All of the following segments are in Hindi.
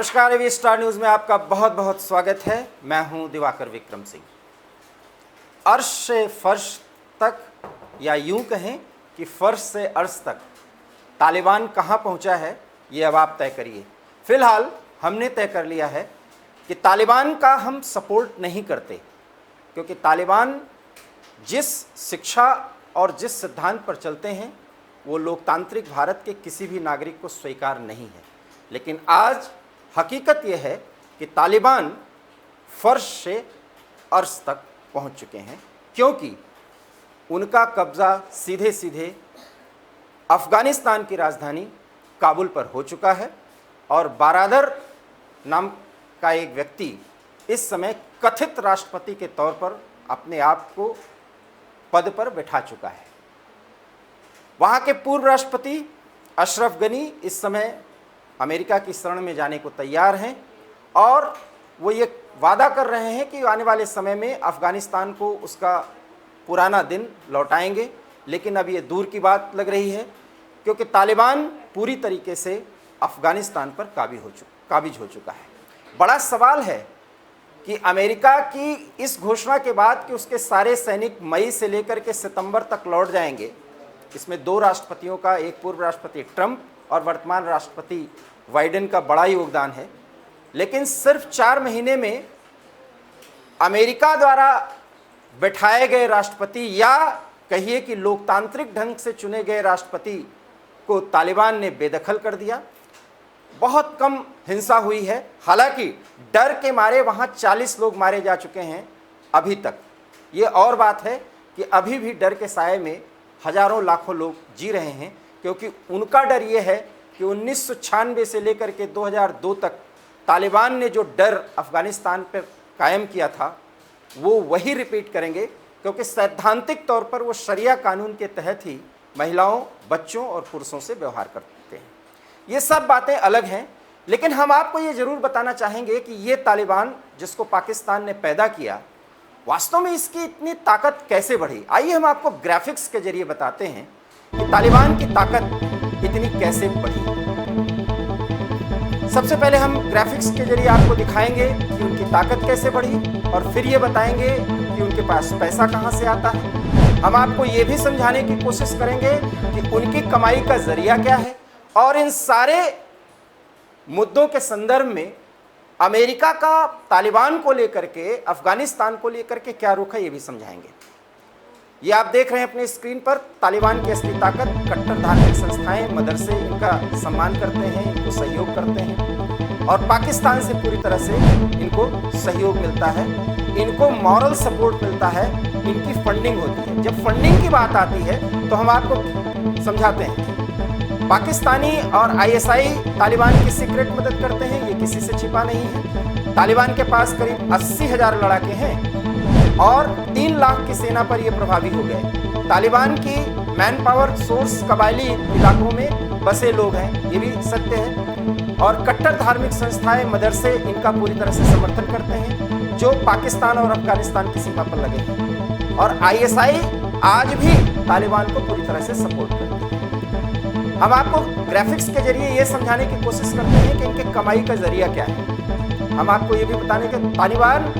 नमस्कार, एवी स्टार न्यूज़ में आपका बहुत बहुत स्वागत है। मैं हूं दिवाकर विक्रम सिंह। अर्श से फर्श तक, या यूं कहें कि फर्श से अर्श तक तालिबान कहां पहुंचा है, ये अब आप तय करिए। फिलहाल हमने तय कर लिया है कि तालिबान का हम सपोर्ट नहीं करते, क्योंकि तालिबान जिस शिक्षा और जिस सिद्धांत पर चलते हैं वो लोकतांत्रिक भारत के किसी भी नागरिक को स्वीकार नहीं है। लेकिन आज हकीकत यह है कि तालिबान फर्श से अर्श तक पहुंच चुके हैं, क्योंकि उनका कब्ज़ा सीधे सीधे अफ़गानिस्तान की राजधानी काबुल पर हो चुका है और बारादर नाम का एक व्यक्ति इस समय कथित राष्ट्रपति के तौर पर अपने आप को पद पर बैठा चुका है। वहाँ के पूर्व राष्ट्रपति अशरफ गनी इस समय अमेरिका की शरण में जाने को तैयार हैं और वो ये वादा कर रहे हैं कि आने वाले समय में अफ़गानिस्तान को उसका पुराना दिन लौटाएंगे। लेकिन अब ये दूर की बात लग रही है, क्योंकि तालिबान पूरी तरीके से अफ़गानिस्तान पर काबिज हो चुका है। बड़ा सवाल है कि अमेरिका की इस घोषणा के बाद कि उसके सारे सैनिक मई से लेकर के सितंबर तक लौट जाएंगे, इसमें दो राष्ट्रपतियों का, एक पूर्व राष्ट्रपति ट्रंप और वर्तमान राष्ट्रपति बाइडेन का बड़ा योगदान है। लेकिन सिर्फ 4 महीने में अमेरिका द्वारा बैठाए गए राष्ट्रपति, या कहिए कि लोकतांत्रिक ढंग से चुने गए राष्ट्रपति को तालिबान ने बेदखल कर दिया। बहुत कम हिंसा हुई है, हालांकि डर के मारे वहाँ 40 लोग मारे जा चुके हैं अभी तक। ये और बात है कि अभी भी डर के साए में हजारों लाखों लोग जी रहे हैं, क्योंकि उनका डर ये है कि 1996 से लेकर के 2002 तक तालिबान ने जो डर अफ़गानिस्तान पर कायम किया था वो वही रिपीट करेंगे, क्योंकि सैद्धांतिक तौर पर वो शरिया कानून के तहत ही महिलाओं, बच्चों और पुरुषों से व्यवहार करते हैं। ये सब बातें अलग हैं, लेकिन हम आपको ये ज़रूर बताना चाहेंगे कि ये तालिबान जिसको पाकिस्तान ने पैदा किया, वास्तव में इसकी इतनी ताकत कैसे बढ़ी। आइए हम आपको ग्राफिक्स के जरिए बताते हैं कि तालिबान की ताकत इतनी कैसे बढ़ी। सबसे पहले हम ग्राफिक्स के जरिए आपको दिखाएंगे कि उनकी ताकत कैसे बढ़ी, और फिर ये बताएंगे कि उनके पास पैसा कहाँ से आता है। हम आपको ये भी समझाने की कोशिश करेंगे कि उनकी कमाई का जरिया क्या है, और इन सारे मुद्दों के संदर्भ में अमेरिका का तालिबान को लेकर के, अफगानिस्तान को लेकर के क्या रुख है, ये भी समझाएंगे। ये आप देख रहे हैं अपने स्क्रीन पर तालिबान की असली ताकत। कट्टर धार्मिक संस्थाएं, मदरसे इनका सम्मान करते हैं, इनको सहयोग करते हैं, और पाकिस्तान से पूरी तरह से इनको सहयोग मिलता है, इनको मॉरल सपोर्ट मिलता है, इनकी फंडिंग होती है। जब फंडिंग की बात आती है तो हम आपको समझाते हैं, पाकिस्तानी और ISI तालिबान की सीक्रेट मदद करते हैं, ये किसी से छिपा नहीं है। तालिबान के पास करीब 80,000 लड़ाके हैं और 3 लाख की सेना पर ये प्रभावी हो गए। तालिबान की मैन पावर सोर्स कबायली इलाकों में बसे लोग हैं, ये भी सत्य है। और कट्टर धार्मिक संस्थाएं, मदरसे इनका पूरी तरह से समर्थन करते हैं, जो पाकिस्तान और अफगानिस्तान की सीमा पर लगे हैं। और ISI आज भी तालिबान को पूरी तरह से सपोर्ट करती है। हम आपको ग्राफिक्स के जरिए ये समझाने की कोशिश करते हैं कि इनके कमाई का जरिया क्या है। हम आपको ये भी बताने के तालिबान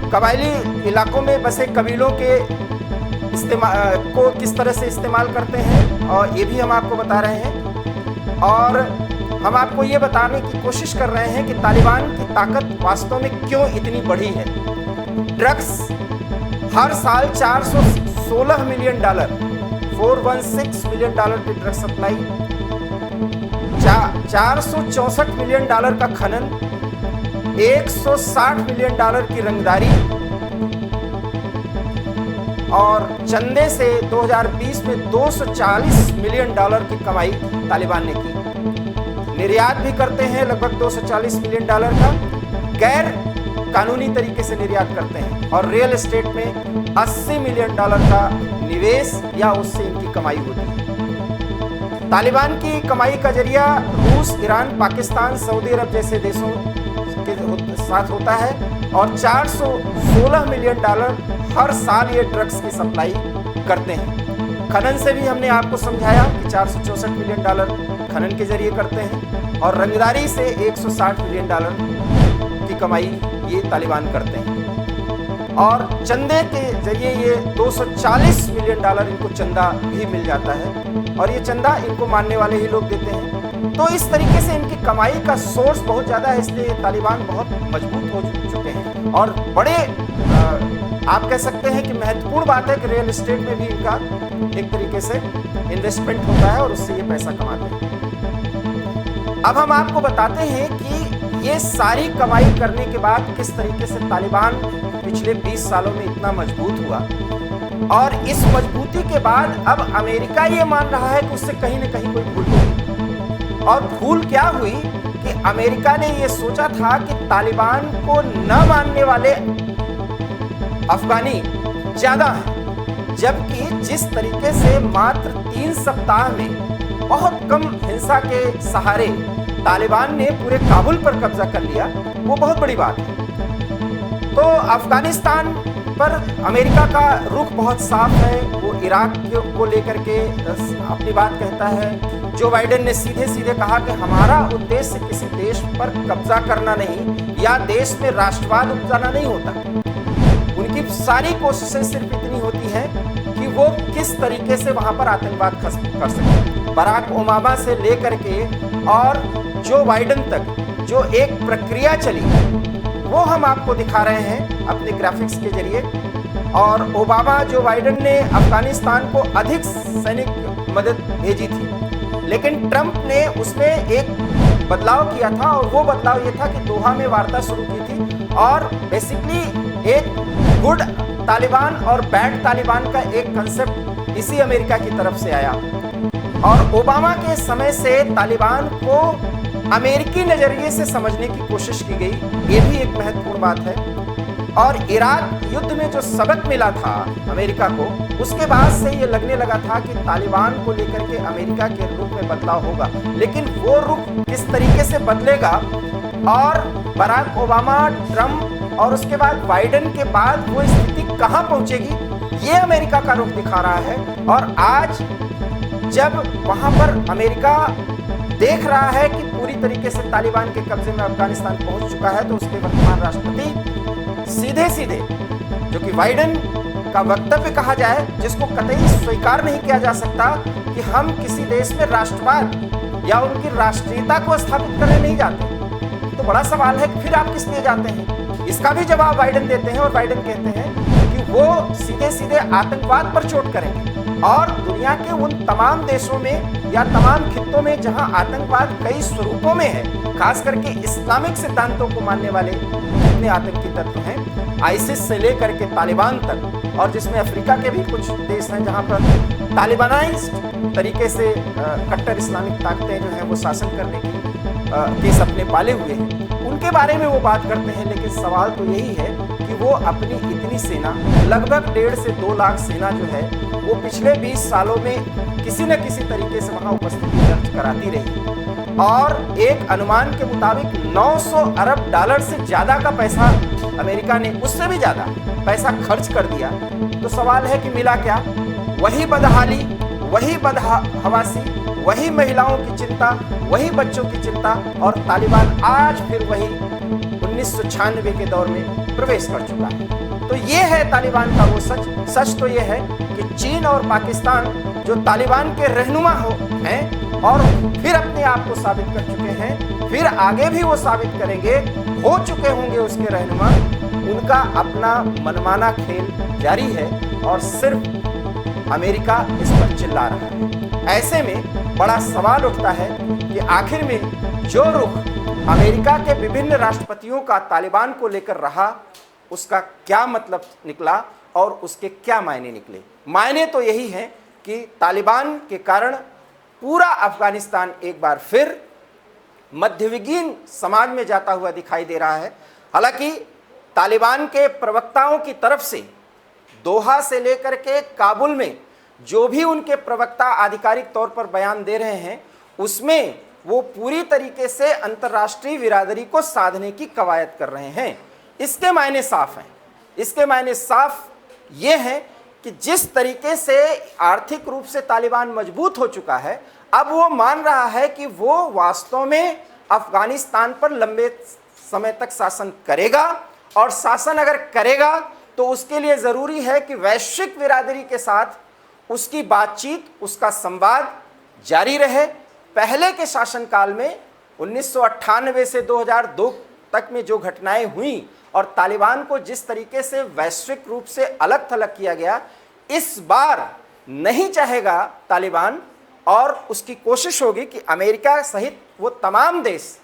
कबायली इलाकों में बसे कबीलों के को किस तरह से इस्तेमाल करते हैं, और ये भी हम आपको बता रहे हैं। और हम आपको ये बताने की कोशिश कर रहे हैं कि तालिबान की ताकत वास्तव में क्यों इतनी बढ़ी है। ड्रग्स हर साल $416 मिलियन, $416 मिलियन की ड्रग्स सप्लाई, $464 मिलियन का खनन, $160 मिलियन की रंगदारी, और चंदे से 2020 में $240 मिलियन की कमाई तालिबान ने की। निर्यात भी करते हैं लगभग $240 मिलियन का, गैर कानूनी तरीके से निर्यात करते हैं, और रियल एस्टेट में $80 मिलियन का निवेश या उससे इनकी कमाई होती है। तालिबान की कमाई का जरिया रूस, ईरान, पाकिस्तान, सऊदी अरब जैसे देशों के साथ होता है, और $416 मिलियन हर साल ये ड्रग्स की सप्लाई करते हैं। खनन से भी हमने आपको समझाया कि $464 मिलियन खनन के जरिए करते हैं और रंगदारी से $160 मिलियन की कमाई ये तालिबान करते हैं और चंदे के जरिए ये $240 मिलियन इनको चंदा भी मिल जाता है और ये चंदा इनको मानने वाले ही लोग देते हैं। तो इस तरीके से इनकी कमाई का सोर्स बहुत ज़्यादा है, इसलिए तालिबान बहुत मजबूत हो चुके हैं और बड़े आप कह सकते हैं कि महत्वपूर्ण बात है कि रियल एस्टेट में भी इनका एक तरीके से इन्वेस्टमेंट होता है और उससे ये पैसा कमाते हैं। अब हम आपको बताते हैं कि ये सारी कमाई करने के बाद किस तरीके से तालिबान पिछले 20 सालों में इतना मजबूत हुआ और इस मजबूती के बाद अब अमेरिका ये मान रहा है कि उससे कहीं न कहीं कोई भूल हुई। और भूल क्या हुई कि अमेरिका ने ये सोचा था कि तालिबान को न मानने वाले अफगानी ज्यादा हैं, जबकि जिस तरीके से मात्र 3 सप्ताह में बहुत कम हिंसा के सहारे तालिबान ने पूरे काबुल पर कब्जा कर लिया, वो बहुत बड़ी बात है। तो अफगानिस्तान पर अमेरिका का रुख बहुत साफ है, वो इराक को लेकर के अपनी बात कहता है। जो बाइडेन ने सीधे सीधे कहा कि हमारा उद्देश्य किसी देश पर कब्जा करना नहीं या देश में राष्ट्रवाद उपजाना नहीं होता। उनकी सारी कोशिशें सिर्फ इतनी होती हैं कि वो किस तरीके से वहां पर आतंकवाद कर सके। बराक ओबामा से लेकर के और जो बाइडेन तक जो एक प्रक्रिया चली वो हम आपको दिखा रहे हैं अपने ग्राफिक्स के जरिए। और ओबामा जो बाइडेन ने अफगानिस्तान को अधिक सैनिक मदद भेजी थी, लेकिन ट्रंप ने उसमें एक बदलाव किया था और वो बदलाव ये था कि दोहा में वार्ता शुरू की थी और बेसिकली एक गुड तालिबान और बैड तालिबान का एक कंसेप्ट इसी अमेरिका की तरफ से आया। और ओबामा के समय से तालिबान को अमेरिकी नजरिए से समझने की कोशिश की गई, ये भी एक महत्वपूर्ण बात है। और इराक युद्ध में जो सबक मिला था अमेरिका को, उसके बाद से ये लगने लगा था कि तालिबान को लेकर के अमेरिका के रुख में बदलाव होगा, लेकिन वो रुख किस तरीके से बदलेगा और बराक ओबामा, ट्रंप और उसके बाद बाइडेन के बाद वो स्थिति कहां पहुंचेगी, ये अमेरिका का रुख दिखा रहा है। और आज जब वहां पर अमेरिका देख रहा है कि पूरी तरीके से तालिबान के कब्जे में अफगानिस्तान पहुंच चुका है, तो उसके वर्तमान राष्ट्रपति सीधे सीधे, जो कि बाइडेन का वक्तव्य कहा जाए, जिसको कतई स्वीकार नहीं किया जा सकता कि हम किसी देश में राष्ट्रवाद या उनकी राष्ट्रीयता को स्थापित करने नहीं जाते, तो बड़ा सवाल है कि फिर आप किस लिए जाते हैं। इसका भी जवाब बाइडेन देते हैं और बाइडेन कहते हैं कि वो सीधे सीधे आतंकवाद पर चोट करेंगे और दुनिया के उन तमाम देशों में या तमाम खित्तों में जहां आतंकवाद कई स्वरूपों में है, खास करके इस्लामिक सिद्धांतों को मानने वाले जितने आतंकी तत्व हैं, आईसिस से लेकर के तालिबान तक, और जिसमें अफ्रीका के भी कुछ देश हैं जहां पर तालिबानाइज्ड तरीके से कट्टर इस्लामिक ताकतें जो हैं वो शासन करने की के सपने पाले हुए हैं, उनके बारे में वो बात करते हैं। लेकिन सवाल तो यही है कि वो अपनी इतनी सेना, लगभग 1.5 से 2 लाख सेना जो है, वो पिछले 20 सालों में किसी न किसी तरीके से वहां उपस्थिति दर्ज कराती रही और एक अनुमान के मुताबिक $900 अरब से ज्यादा का पैसा अमेरिका ने, उससे भी ज्यादा पैसा खर्च कर दिया। तो सवाल है कि मिला क्या? वही बदहाली, वही बदहवासी, वही महिलाओं की चिंता, वही बच्चों की चिंता, और तालिबान आज फिर वही 1996 के दौर में प्रवेश कर चुका है। तो ये है तालिबान का वो सच। सच तो ये है कि चीन और पाकिस्तान जो तालिबान के रहनुमा हैं और फिर अपने आप को साबित कर चुके हैं, फिर आगे भी वो साबित करेंगे, हो चुके होंगे उसके रहनुमा, उनका अपना मनमाना खेल जारी है और सिर्फ अमेरिका इस पर चिल्ला रहा है। ऐसे में बड़ा सवाल उठता है कि आखिर में जो रुख अमेरिका के विभिन्न राष्ट्रपतियों का तालिबान को लेकर रहा, उसका क्या मतलब निकला और उसके क्या मायने निकले। मायने तो यही हैं कि तालिबान के कारण पूरा अफगानिस्तान एक बार फिर मध्ययुगीन समाज में जाता हुआ दिखाई दे रहा है। हालांकि तालिबान के प्रवक्ताओं की तरफ से दोहा से लेकर के काबुल में जो भी उनके प्रवक्ता आधिकारिक तौर पर बयान दे रहे हैं, उसमें वो पूरी तरीके से अंतर्राष्ट्रीय बिरादरी को साधने की कवायद कर रहे हैं। इसके मायने साफ हैं। इसके मायने साफ ये हैं कि जिस तरीके से आर्थिक रूप से तालिबान मजबूत हो चुका है, अब वो मान रहा है कि वो वास्तव में अफगानिस्तान पर लंबे समय तक शासन करेगा, और शासन अगर करेगा तो उसके लिए ज़रूरी है कि वैश्विक बिरादरी के साथ उसकी बातचीत, उसका संवाद जारी रहे। पहले के शासनकाल में 1998 से 2002 तक में जो घटनाएं हुई और तालिबान को जिस तरीके से वैश्विक रूप से अलग थलग किया गया, इस बार नहीं चाहेगा तालिबान, और उसकी कोशिश होगी कि अमेरिका सहित वो तमाम देश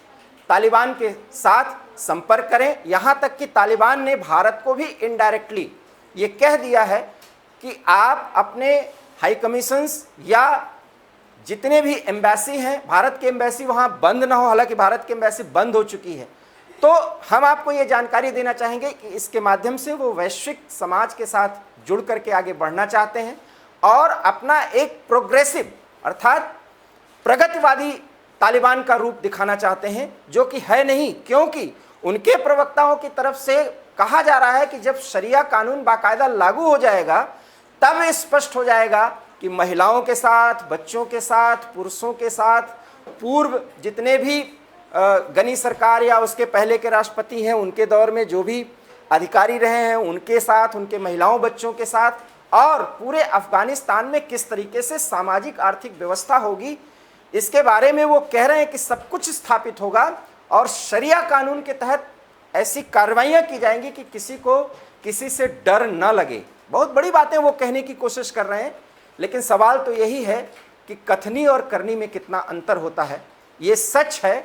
तालिबान के साथ संपर्क करें। यहाँ तक कि तालिबान ने भारत को भी इनडायरेक्टली ये कह दिया है कि आप अपने हाई कमीशंस या जितने भी एम्बेसी हैं, भारत की एम्बेसी वहाँ बंद ना हो। हालांकि भारत की एम्बेसी बंद हो चुकी है, तो हम आपको ये जानकारी देना चाहेंगे कि इसके माध्यम से वो वैश्विक समाज के साथ जुड़ करके आगे बढ़ना चाहते हैं और अपना एक प्रोग्रेसिव अर्थात प्रगतिवादी तालिबान का रूप दिखाना चाहते हैं, जो कि है नहीं। क्योंकि उनके प्रवक्ताओं की तरफ से कहा जा रहा है कि जब शरिया कानून बाकायदा लागू हो जाएगा तब स्पष्ट हो जाएगा कि महिलाओं के साथ, बच्चों के साथ, पुरुषों के साथ, पूर्व जितने भी गनी सरकार या उसके पहले के राष्ट्रपति हैं उनके दौर में जो भी अधिकारी रहे हैं उनके साथ, उनके महिलाओं बच्चों के साथ, और पूरे अफगानिस्तान में किस तरीके से सामाजिक आर्थिक व्यवस्था होगी, इसके बारे में वो कह रहे हैं कि सब कुछ स्थापित होगा और शरिया कानून के तहत ऐसी कार्रवाइयाँ की जाएंगी कि किसी को किसी से डर न लगे। बहुत बड़ी बातें वो कहने की कोशिश कर रहे हैं, लेकिन सवाल तो यही है कि कथनी और करनी में कितना अंतर होता है। ये सच है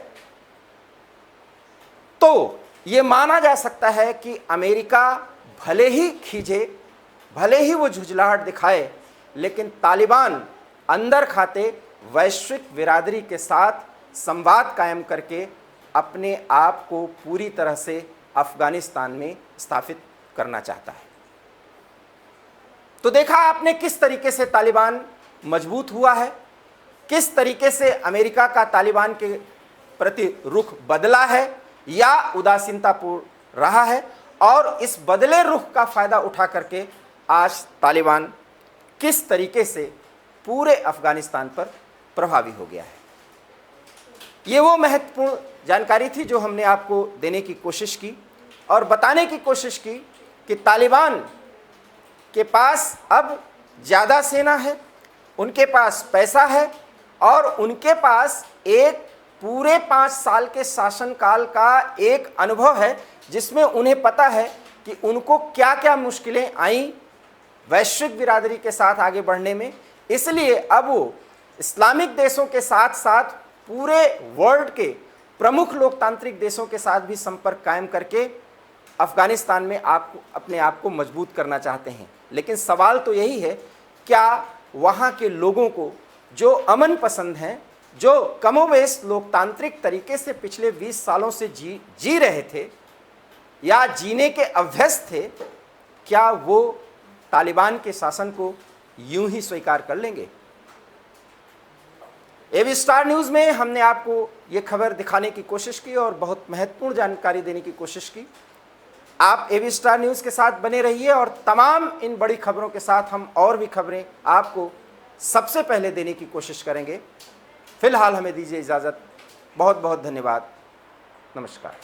तो ये माना जा सकता है कि अमेरिका भले ही खींचे, भले ही वो झुंझलाहट दिखाए, लेकिन तालिबान अंदर खाते वैश्विक बिरादरी के साथ संवाद कायम करके अपने आप को पूरी तरह से अफगानिस्तान में स्थापित करना चाहता है। तो देखा आपने किस तरीके से तालिबान मजबूत हुआ है, किस तरीके से अमेरिका का तालिबान के प्रति रुख बदला है या उदासीनतापूर्ण रहा है, और इस बदले रुख का फ़ायदा उठा करके आज तालिबान किस तरीके से पूरे अफगानिस्तान पर प्रभावी हो गया है। ये वो महत्वपूर्ण जानकारी थी जो हमने आपको देने की कोशिश की और बताने की कोशिश की कि तालिबान के पास अब ज़्यादा सेना है, उनके पास पैसा है और उनके पास एक पूरे 5 साल के शासनकाल का एक अनुभव है, जिसमें उन्हें पता है कि उनको क्या क्या मुश्किलें आईं वैश्विक बिरादरी के साथ आगे बढ़ने में। इसलिए अब वो इस्लामिक देशों के साथ साथ पूरे वर्ल्ड के प्रमुख लोकतांत्रिक देशों के साथ भी संपर्क कायम करके अफगानिस्तान में अपने आप को मजबूत करना चाहते हैं। लेकिन सवाल तो यही है, क्या वहाँ के लोगों को जो अमन पसंद हैं, जो कमोवेश लोकतांत्रिक तरीके से पिछले 20 सालों से जी रहे थे या जीने के अभ्यस्त थे, क्या वो तालिबान के शासन को यूं ही स्वीकार कर लेंगे? एबी स्टार न्यूज़ में हमने आपको ये खबर दिखाने की कोशिश की और बहुत महत्वपूर्ण जानकारी देने की कोशिश की। आप एबी स्टार न्यूज़ के साथ बने रहिए और तमाम इन बड़ी खबरों के साथ हम और भी खबरें आपको सबसे पहले देने की कोशिश करेंगे। फिलहाल हमें दीजिए इजाज़त। बहुत बहुत धन्यवाद। नमस्कार।